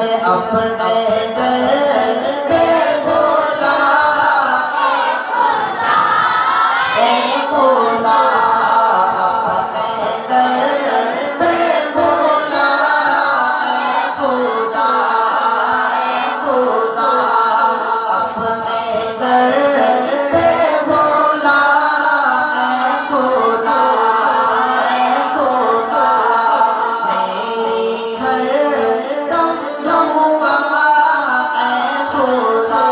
अपने दर पे बोला, ए खुदा अपने दर पे बोला, ए खुदा अपने दर पे बोला, ए खुदा मेरी हर दम दुआ, ए खुदा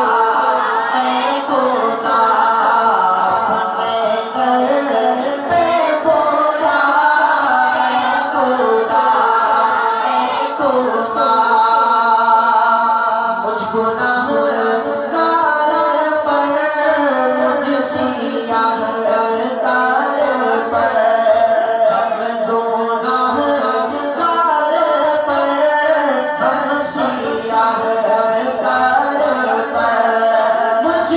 अपने दर पे बोला, ए खुदा मुझ गुनाहगार पर, मुझ सियाहकार पर, हम गुनाहगार पर, हम सियाहकार पर, मुझ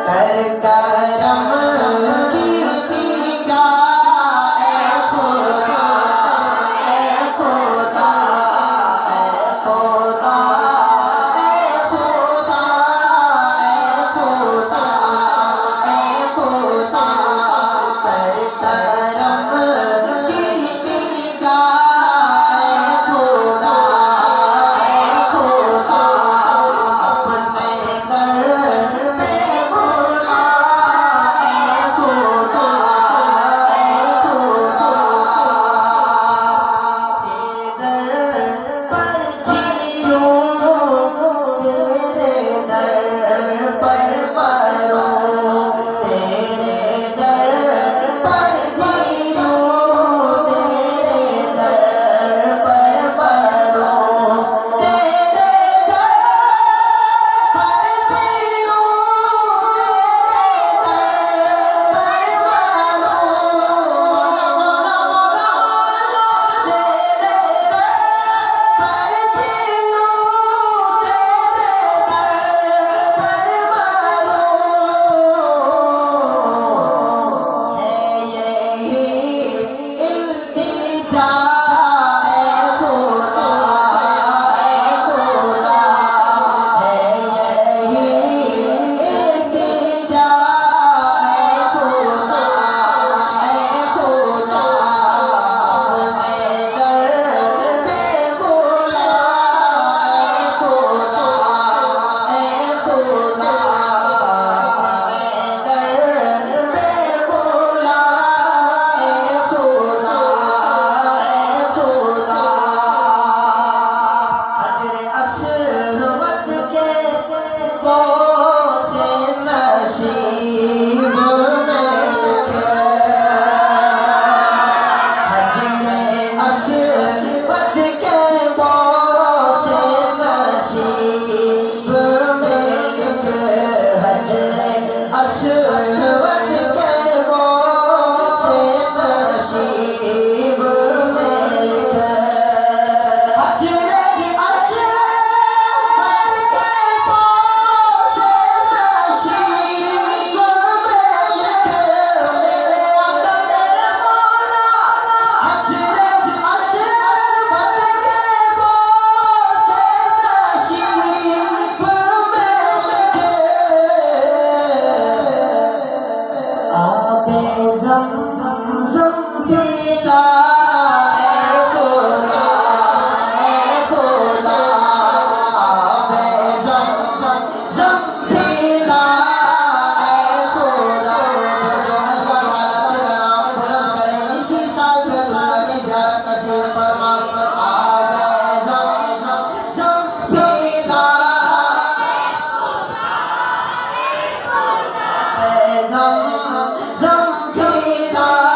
कर करम की निगाह, ए खुदा ए खुदा ए खुदा ए खुदा ए खुदा ए खुदा, कर करम की निगाह, ए खुदा अपने दर पे बोला, ए खुदा तेरे दर पर जियूं, तेरे दर पर मरूं, तेरे दर पर जियूं, तेरे दर पर मरूं, तेरे दर पर जियूं, तेरे दर पर मरूं, तेरे दर पर जियूं, तेरे दर पर मरूं, है यही इल्तिजा, ए खुदा है यही इल्तिजा, ए खुदा अपने दर पे बोला, ए खुदा अपने दर पे बोला, ए खुदा हजरे असवद के बोसे नसीब में लिखे, हजरे असवद के बोसे नसीब में लिखे, हजरे असवद के बोसे नसीब में लिखे, हजरे असवद के बोसे नसीब में लिखे, मेरे आका मेरे मौला, हजरे असवद के बोसे नसीब में लिखे, आबे ज़मज़म पिला, ए खुदा आबे ज़मज़म पिला, ए खुदा जो अल्लाह वाला तेरा नाम बुलंद करे, इसी साल में दुनिया की ज़ियारत नसीब फरमा, आबे ज़मज़म पिला, आबे ज़मज़म पिला।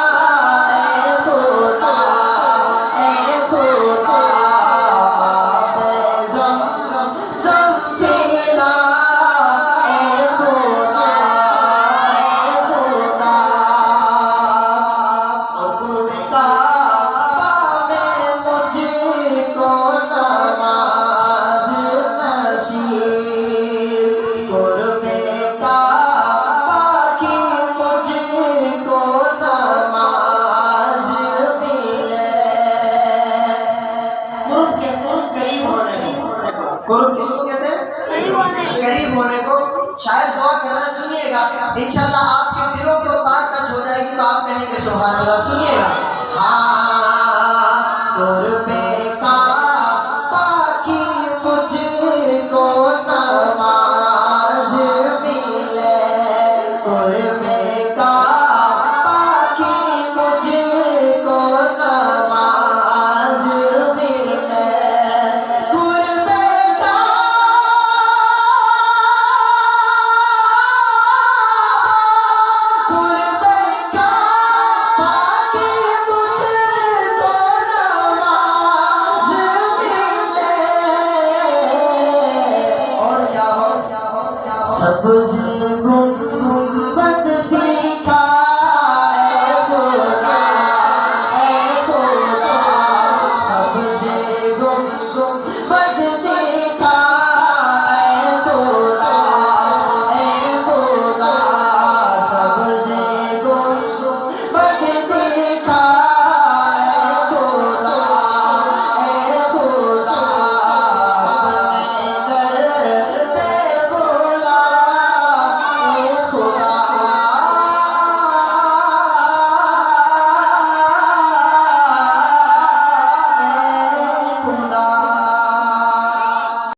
इंशाल्लाह